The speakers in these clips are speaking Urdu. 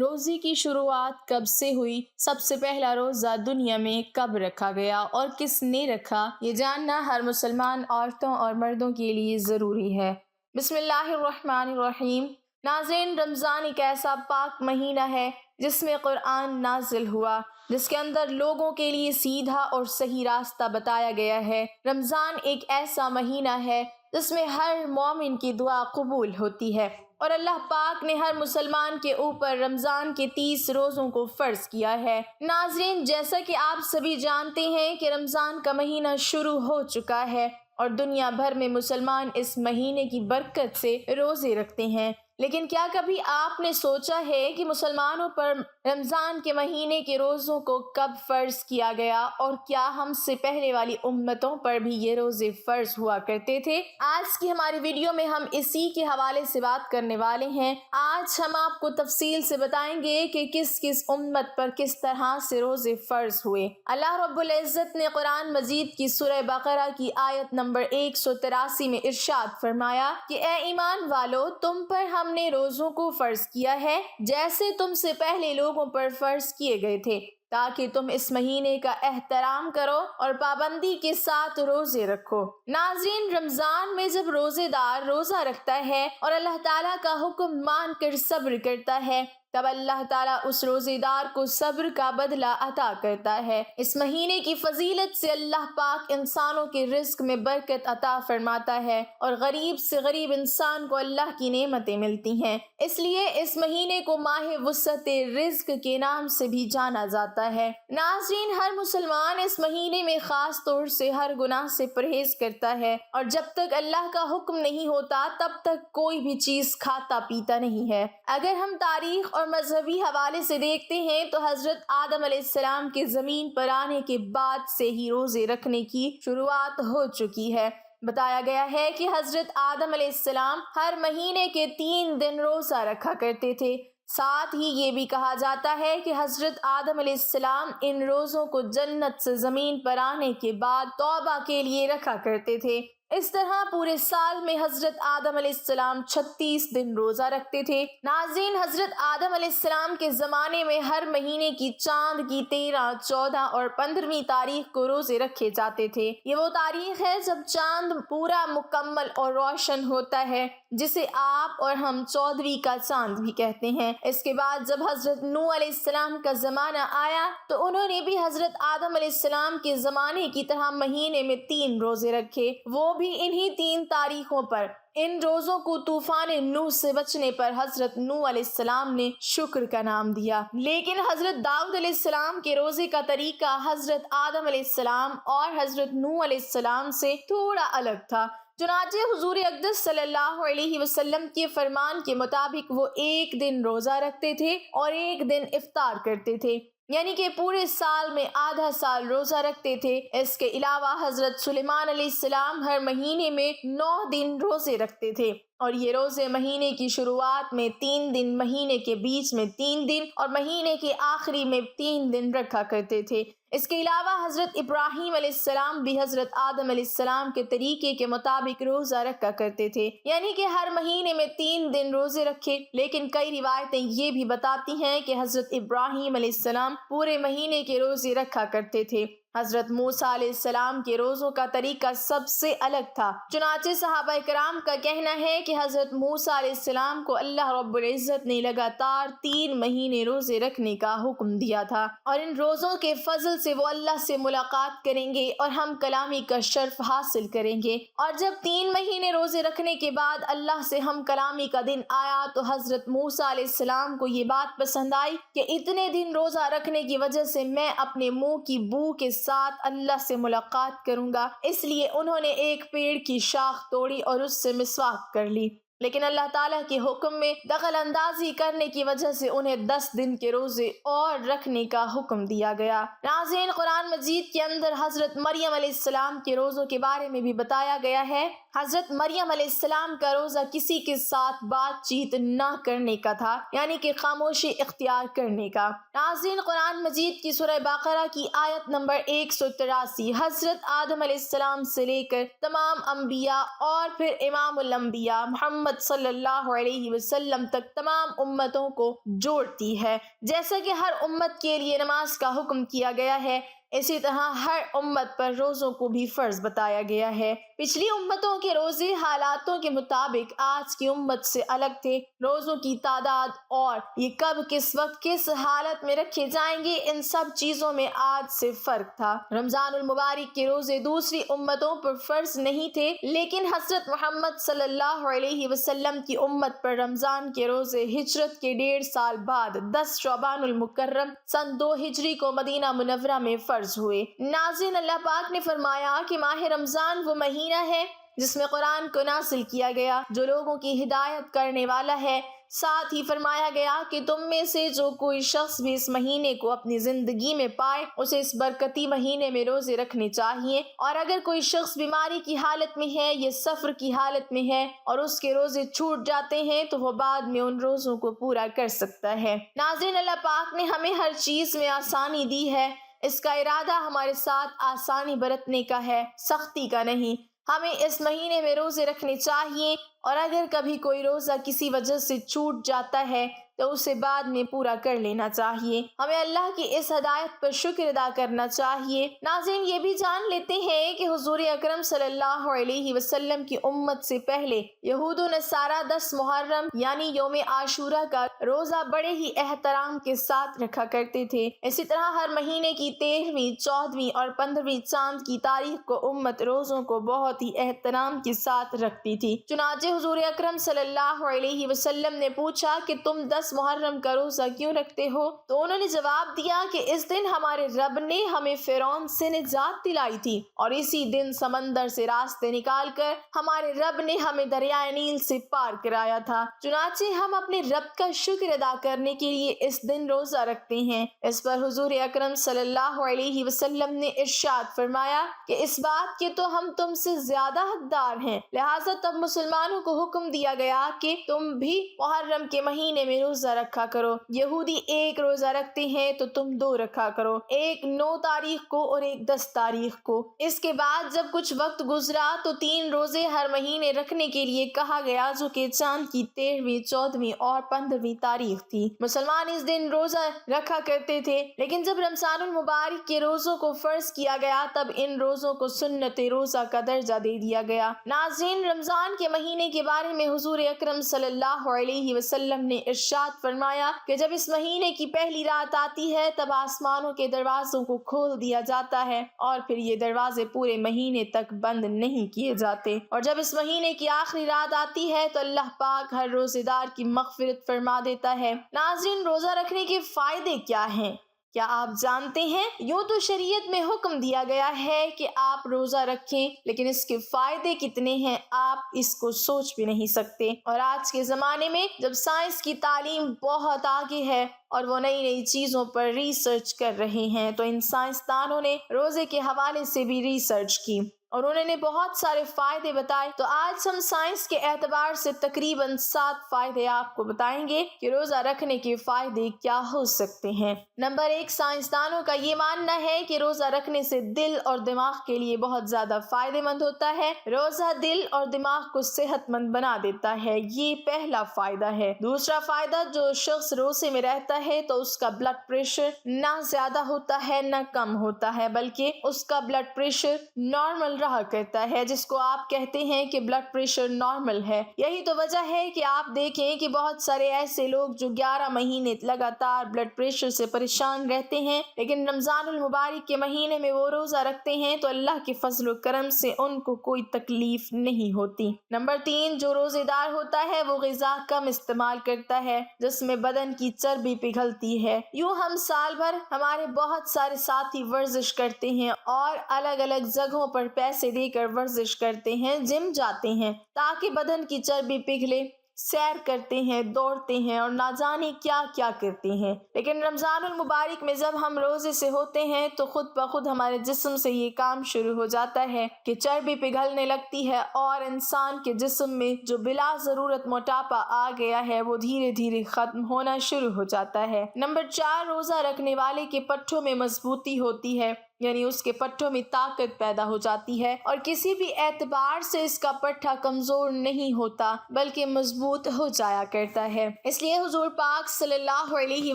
روزے کی شروعات کب سے ہوئی؟ سب سے پہلا روزہ دنیا میں کب رکھا گیا اور کس نے رکھا؟ یہ جاننا ہر مسلمان عورتوں اور مردوں کے لیے ضروری ہے۔ بسم اللہ الرحمن الرحیم۔ ناظرین، رمضان ایک ایسا پاک مہینہ ہے جس میں قرآن نازل ہوا، جس کے اندر لوگوں کے لیے سیدھا اور صحیح راستہ بتایا گیا ہے۔ رمضان ایک ایسا مہینہ ہے جس میں ہر مومن کی دعا قبول ہوتی ہے، اور اللہ پاک نے ہر مسلمان کے اوپر رمضان کے 30 روزوں کو فرض کیا ہے۔ ناظرین، جیسا کہ آپ سبھی جانتے ہیں کہ رمضان کا مہینہ شروع ہو چکا ہے اور دنیا بھر میں مسلمان اس مہینے کی برکت سے روزے رکھتے ہیں، لیکن کیا کبھی آپ نے سوچا ہے کہ مسلمانوں پر رمضان کے مہینے کے روزوں کو کب فرض کیا گیا، اور کیا ہم سے پہلے والی امتوں پر بھی یہ روزے فرض ہوا کرتے تھے؟ آج کی ہماری ویڈیو میں ہم اسی کے حوالے سے بات کرنے والے ہیں۔ آج ہم آپ کو تفصیل سے بتائیں گے کہ کس کس امت پر کس طرح سے روزے فرض ہوئے۔ اللہ رب العزت نے قرآن مجید کی سورہ بقرہ کی آیت نمبر 183 میں ارشاد فرمایا کہ اے ایمان والو، تم پر ہم نے روزوں کو فرض کیا ہے جیسے تم سے پہلے لوگوں پر فرض کیے گئے تھے، تاکہ تم اس مہینے کا احترام کرو اور پابندی کے ساتھ روزے رکھو۔ ناظرین، رمضان میں جب روزے دار روزہ رکھتا ہے اور اللہ تعالیٰ کا حکم مان کر صبر کرتا ہے، تب اللہ تعالیٰ اس روزے دار کو صبر کا بدلہ عطا کرتا ہے۔ اس مہینے کی فضیلت سے اللہ پاک انسانوں کے رزق میں برکت عطا فرماتا ہے اور غریب سے غریب انسان کو اللہ کی نعمتیں ملتی ہیں۔ اس لیے اس مہینے کو ماہ وسعت رزق کے نام سے بھی جانا جاتا ہے۔ ناظرین، ہر مسلمان اس مہینے میں خاص طور سے ہر گناہ سے پرہیز کرتا ہے، اور جب تک اللہ کا حکم نہیں ہوتا تب تک کوئی بھی چیز کھاتا پیتا نہیں ہے۔ اگر ہم تاریخ اور مذہبی حوالے سے دیکھتے ہیں تو حضرت آدم علیہ السلام کے زمین پر آنے کے بعد سے ہی روزے رکھنے کی شروعات ہو چکی ہے۔ بتایا گیا ہے کہ حضرت آدم علیہ السلام ہر مہینے کے 3 دن روزہ رکھا کرتے تھے۔ ساتھ ہی یہ بھی کہا جاتا ہے کہ حضرت آدم علیہ السلام ان روزوں کو جنت سے زمین پر آنے کے بعد توبہ کے لیے رکھا کرتے تھے۔ اس طرح پورے سال میں حضرت آدم علیہ السلام 36 دن روزہ رکھتے تھے۔ ناظرین، حضرت آدم علیہ السلام کے زمانے میں ہر مہینے کی چاند کی 13، 14 اور 15ویں تاریخ کو روزے رکھے جاتے تھے۔ یہ وہ تاریخ ہے جب چاند پورا مکمل اور روشن ہوتا ہے، جسے آپ اور ہم 14ویں کا چاند بھی کہتے ہیں۔ اس کے بعد جب حضرت نوح علیہ السلام کا زمانہ آیا تو انہوں نے بھی حضرت آدم علیہ السلام کے زمانے کی طرح مہینے میں 3 روزے رکھے، وہ بھی انہی 3 تاریخوں پر۔ ان روزوں کو طوفان نوح سے بچنے پر حضرت نوح علیہ السلام نے شکر کا نام دیا، لیکن حضرت داؤد علیہ السلام کے روزے کا طریقہ حضرت آدم علیہ السلام اور حضرت نوح علیہ السلام سے تھوڑا الگ تھا۔ چنانچہ حضور اقدس صلی اللہ علیہ وسلم کے فرمان کے مطابق وہ 1 دن روزہ رکھتے تھے اور 1 دن افطار کرتے تھے، یعنی کہ پورے سال میں آدھا سال روزہ رکھتے تھے۔ اس کے علاوہ حضرت سلیمان علیہ السلام ہر مہینے میں 9 دن روزے رکھتے تھے، اور یہ روزے مہینے کی شروعات میں 3 دن، مہینے کے بیچ میں 3 دن اور مہینے کے آخری میں 3 دن رکھا کرتے تھے۔ اس کے علاوہ حضرت ابراہیم علیہ السلام بھی حضرت آدم علیہ السلام کے طریقے کے مطابق روزہ رکھا کرتے تھے، یعنی کہ ہر مہینے میں 3 دن روزے رکھے۔ لیکن کئی روایتیں یہ بھی بتاتی ہیں کہ حضرت ابراہیم علیہ السلام پورے مہینے کے روزے رکھا کرتے تھے۔ حضرت موسیٰ علیہ السلام کے روزوں کا طریقہ سب سے الگ تھا۔ چنانچہ صحابہ کرام کا کہنا ہے کہ حضرت موسیٰ علیہ السلام کو اللہ رب العزت نے لگاتار 3 مہینے روزے رکھنے کا حکم دیا تھا، اور ان روزوں کے فضل سے وہ اللہ سے ملاقات کریں گے اور ہم کلامی کا شرف حاصل کریں گے۔ اور جب 3 مہینے روزے رکھنے کے بعد اللہ سے ہم کلامی کا دن آیا تو حضرت موسیٰ علیہ السلام کو یہ بات پسند آئی کہ اتنے دن روزہ رکھنے کی وجہ سے میں اپنے منہ کی بو کے ساتھ اللہ سے ملاقات کروں گا، اس لیے انہوں نے ایک پیڑ کی شاخ توڑی اور اس سے مسواک کر لی، لیکن اللہ تعالیٰ کے حکم میں دخل اندازی کرنے کی وجہ سے انہیں 10 دن کے روزے اور رکھنے کا حکم دیا گیا۔ ناظرین، قرآن مجید کے اندر حضرت مریم علیہ السلام کے روزوں کے بارے میں بھی بتایا گیا ہے۔ حضرت مریم علیہ السلام کا روزہ کسی کے ساتھ بات چیت نہ کرنے کا تھا، یعنی کہ خاموشی اختیار کرنے کا۔ ناظرین، قرآن مجید کی سورہ بقرہ کی آیت نمبر 183 حضرت آدم علیہ السلام سے لے کر تمام انبیاء اور پھر امام الانبیاء محمد محمد صلی اللہ علیہ وسلم تک تمام امتوں کو جوڑتی ہے۔ جیسا کہ ہر امت کے لیے نماز کا حکم کیا گیا ہے، اسی طرح ہر امت پر روزوں کو بھی فرض بتایا گیا ہے۔ پچھلی امتوں کے روزے حالاتوں کے مطابق آج کی امت سے الگ تھے۔ روزوں کی تعداد اور یہ کب کس وقت کس حالت میں رکھے جائیں گے، ان سب چیزوں میں آج سے فرق تھا۔ رمضان المبارک کے روزے دوسری امتوں پر فرض نہیں تھے، لیکن حضرت محمد صلی اللہ علیہ وسلم کی امت پر رمضان کے روزے ہجرت کے 1.5 سال بعد 10 شعبان المکرم سن 2 ہجری کو مدینہ منورہ میں فرض ہوئے۔ ناظرین، اللہ پاک نے فرمایا کہ ماہ رمضان وہ مہینہ ہے جس میں قرآن کو نازل کیا گیا، جو لوگوں کی ہدایت کرنے والا ہے۔ ساتھ ہی فرمایا گیا کہ تم میں سے جو کوئی شخص بھی اس مہینے کو اپنی زندگی میں پائے، اسے اس برکتی مہینے میں روزے رکھنے چاہیے، اور اگر کوئی شخص بیماری کی حالت میں ہے یا سفر کی حالت میں ہے اور اس کے روزے چھوٹ جاتے ہیں تو وہ بعد میں ان روزوں کو پورا کر سکتا ہے۔ ناظرین، اللہ پاک نے ہمیں ہر چیز میں آسانی دی ہے۔ اس کا ارادہ ہمارے ساتھ آسانی برتنے کا ہے، سختی کا نہیں۔ ہمیں اس مہینے میں روزے رکھنے چاہیے، اور اگر کبھی کوئی روزہ کسی وجہ سے چھوٹ جاتا ہے تو اسے بعد میں پورا کر لینا چاہیے۔ ہمیں اللہ کی اس ہدایت پر شکر ادا کرنا چاہیے۔ ناظرین، یہ بھی جان لیتے ہیں کہ حضور اکرم صلی اللہ علیہ وسلم کی امت سے پہلے یہود و نصارہ 10 محرم یعنی یوم عاشورہ کا روزہ بڑے ہی احترام کے ساتھ رکھا کرتے تھے۔ اسی طرح ہر مہینے کی 13ویں، 14ویں اور 15ویں چاند کی تاریخ کو امت روزوں کو بہت ہی احترام کے ساتھ رکھتی تھی۔ چنانچہ حضور اکرم صلی اللہ علیہ وسلم نے پوچھا کہ تم 10 محرم کا روزہ کیوں رکھتے ہو؟ تو انہوں نے جواب دیا کہ اس دن ہمارے رب نے ہمیں فرعون سے نجات دلائی تھی، اور اسی دن سمندر سے راستے نکال کر ہمارے رب نے ہمیں دریائے نیل سے پار کرایا تھا۔ چنانچہ ہم اپنے رب کا شکر ادا کرنے کے لیے اس دن روزہ رکھتے ہیں۔ اس پر حضور اکرم صلی اللہ علیہ وسلم نے ارشاد فرمایا کہ اس بات کے تو ہم تم سے زیادہ حقدار ہیں، لہٰذا تب مسلمانوں کو حکم دیا گیا کہ تم بھی محرم کے مہینے میں روزہ رکھا کرو۔ یہودی 1 روزہ رکھتے ہیں تو تم 2 رکھا کرو، ایک 9 تاریخ کو اور ایک 10 تاریخ کو۔ اس کے بعد جب کچھ وقت گزرا تو 3 روزے ہر مہینے رکھنے کے لیے کہا گیا، جو کہ چاند کی 13ویں، 14ویں اور 15ویں تاریخ تھی۔ مسلمان اس دن روزہ رکھا کرتے تھے، لیکن جب رمضان المبارک کے روزوں کو فرض کیا گیا تب ان روزوں کو سنت روزہ کا درجہ دے دیا گیا۔ ناظرین، رمضان کے مہینے کے بارے میں حضور اکرم صلی اللہ علیہ وسلم نے ارشاد فرمایا کہ جب اس مہینے کی پہلی رات آتی ہے تب آسمانوں کے دروازوں کو کھول دیا جاتا ہے، اور پھر یہ دروازے پورے مہینے تک بند نہیں کیے جاتے، اور جب اس مہینے کی آخری رات آتی ہے تو اللہ پاک ہر روزے دار کی مغفرت فرما دیتا ہے۔ ناظرین، روزہ رکھنے کے فائدے کیا ہیں؟ کیا آپ جانتے ہیں؟ یوں تو شریعت میں حکم دیا گیا ہے کہ آپ روزہ رکھیں، لیکن اس کے فائدے کتنے ہیں آپ اس کو سوچ بھی نہیں سکتے۔ اور آج کے زمانے میں جب سائنس کی تعلیم بہت آگے ہے اور وہ نئی نئی چیزوں پر ریسرچ کر رہے ہیں، تو ان سائنسدانوں نے روزے کے حوالے سے بھی ریسرچ کی اور انہوں نے بہت سارے فائدے بتائے۔ تو آج ہم سائنس کے اعتبار سے تقریباً 7 فائدے آپ کو بتائیں گے کہ روزہ رکھنے کے فائدے کیا ہو سکتے ہیں۔ نمبر 1، سائنسدانوں کا یہ ماننا ہے کہ روزہ رکھنے سے دل اور دماغ کے لیے بہت زیادہ فائدے مند ہوتا ہے۔ روزہ دل اور دماغ کو صحت مند بنا دیتا ہے، یہ پہلا فائدہ ہے۔ دوسرا فائدہ، جو شخص روزے میں رہتا ہے تو اس کا بلڈ پریشر نہ زیادہ ہوتا ہے نہ کم ہوتا ہے، بلکہ اس کا بلڈ پریشر نارمل رہا کرتا ہے، جس کو آپ کہتے ہیں کہ بلڈ پریشر نارمل ہے۔ یہی تو وجہ ہے کہ آپ دیکھیں کہ بہت سارے ایسے لوگ جو 11 مہینے لگاتار بلڈ پریشر سے پریشان رہتے ہیں، لیکن رمضان المبارک کے مہینے میں وہ روزہ رکھتے ہیں تو اللہ کے فضل و کرم سے ان کو کوئی تکلیف نہیں ہوتی۔ نمبر 3، جو روزے دار ہوتا ہے وہ غذا کم استعمال کرتا ہے، جس میں بدن کی چربی پگھلتی ہے۔ یوں ہم سال بھر ہمارے بہت سارے ساتھی ورزش کرتے ہیں اور الگ الگ جگہوں پر پیسے دے کر ورزش کرتے ہیں، جم جاتے ہیں تاکہ بدن کی چربی پگھلے، سیر کرتے ہیں، دوڑتے ہیں اور نہ جانے کیا کیا کرتے ہیں، لیکن رمضان المبارک میں جب ہم روزے سے ہوتے ہیں تو خود بخود ہمارے جسم سے یہ کام شروع ہو جاتا ہے کہ چربی پگھلنے لگتی ہے، اور انسان کے جسم میں جو بلا ضرورت موٹاپا آ گیا ہے وہ دھیرے دھیرے ختم ہونا شروع ہو جاتا ہے۔ نمبر 4، روزہ رکھنے والے کے پٹھوں میں مضبوطی ہوتی ہے۔ یعنی اس کے پٹھوں میں طاقت پیدا ہو جاتی ہے اور کسی بھی اعتبار سے اس کا پٹھا کمزور نہیں ہوتا بلکہ مضبوط ہو جایا کرتا ہے۔ اس لیے حضور پاک صلی اللہ علیہ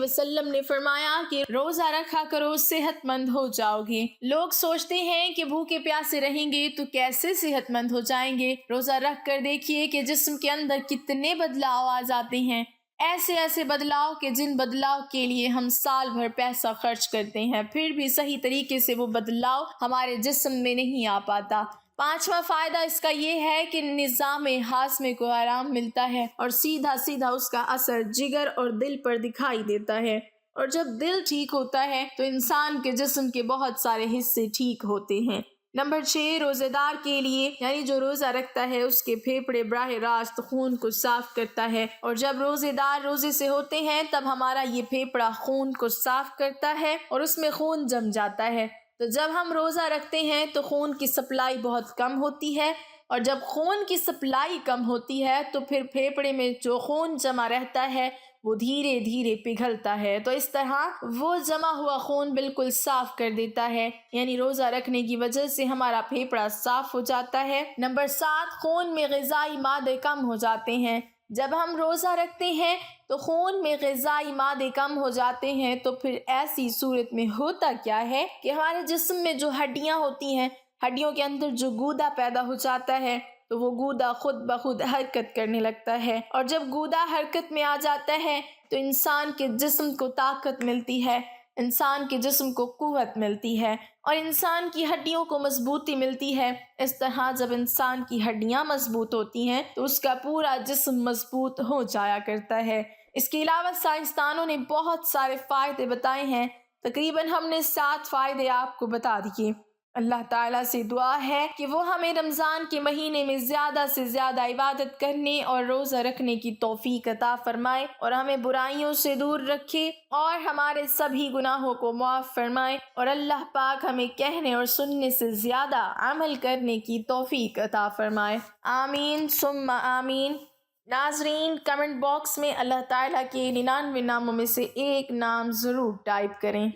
وسلم نے فرمایا کہ روزہ رکھا کرو، صحت مند ہو جاؤ گے۔ لوگ سوچتے ہیں کہ بھوکے پیاسے رہیں گے تو کیسے صحت مند ہو جائیں گے۔ روزہ رکھ کر دیکھیے کہ جسم کے اندر کتنے بدلاؤ آ جاتے ہیں، ایسے بدلاؤ کہ جن بدلاؤ کے لیے ہم سال بھر پیسہ خرچ کرتے ہیں پھر بھی صحیح طریقے سے وہ بدلاؤ ہمارے جسم میں نہیں آ پاتا۔ پانچواں فائدہ اس کا یہ ہے کہ نظام ہاضمے کو آرام ملتا ہے اور سیدھا اس کا اثر جگر اور دل پر دکھائی دیتا ہے، اور جب دل ٹھیک ہوتا ہے تو انسان کے جسم کے بہت سارے حصے ٹھیک ہوتے ہیں۔ نمبر 6، روزے دار کے لیے یعنی جو روزہ رکھتا ہے اس کے پھیپھڑے براہ راست خون کو صاف کرتا ہے، اور جب روزے دار روزے سے ہوتے ہیں تب ہمارا یہ پھیپھڑا خون کو صاف کرتا ہے اور اس میں خون جم جاتا ہے۔ تو جب ہم روزہ رکھتے ہیں تو خون کی سپلائی بہت کم ہوتی ہے، اور جب خون کی سپلائی کم ہوتی ہے تو پھر پھیپھڑے میں جو خون جمع رہتا ہے وہ دھیرے دھیرے پگھلتا ہے، تو اس طرح وہ جمع ہوا خون بالکل صاف کر دیتا ہے، یعنی روزہ رکھنے کی وجہ سے ہمارا پھیپھڑا صاف ہو جاتا ہے۔ نمبر 7، خون میں غذائی مادے کم ہو جاتے ہیں۔ جب ہم روزہ رکھتے ہیں تو خون میں غذائی مادے کم ہو جاتے ہیں، تو پھر ایسی صورت میں ہوتا کیا ہے کہ ہمارے جسم میں جو ہڈیاں ہوتی ہیں، ہڈیوں کے اندر جو گودا پیدا ہو جاتا ہے تو وہ گودا خود بخود حرکت کرنے لگتا ہے، اور جب گودا حرکت میں آ جاتا ہے تو انسان کے جسم کو طاقت ملتی ہے، انسان کے جسم کو قوت ملتی ہے اور انسان کی ہڈیوں کو مضبوطی ملتی ہے۔ اس طرح جب انسان کی ہڈیاں مضبوط ہوتی ہیں تو اس کا پورا جسم مضبوط ہو جایا کرتا ہے۔ اس کے علاوہ سائنسدانوں نے بہت سارے فائدے بتائے ہیں، تقریباً ہم نے 7 فائدے آپ کو بتا دیے۔ اللہ تعالیٰ سے دعا ہے کہ وہ ہمیں رمضان کے مہینے میں زیادہ سے زیادہ عبادت کرنے اور روزہ رکھنے کی توفیق عطا فرمائے اور ہمیں برائیوں سے دور رکھے اور ہمارے سبھی گناہوں کو معاف فرمائے، اور اللہ پاک ہمیں کہنے اور سننے سے زیادہ عمل کرنے کی توفیق عطا فرمائے۔ آمین ثم آمین۔ ناظرین، کمنٹ باکس میں اللہ تعالیٰ کے 99 ناموں میں سے ایک نام ضرور ٹائپ کریں۔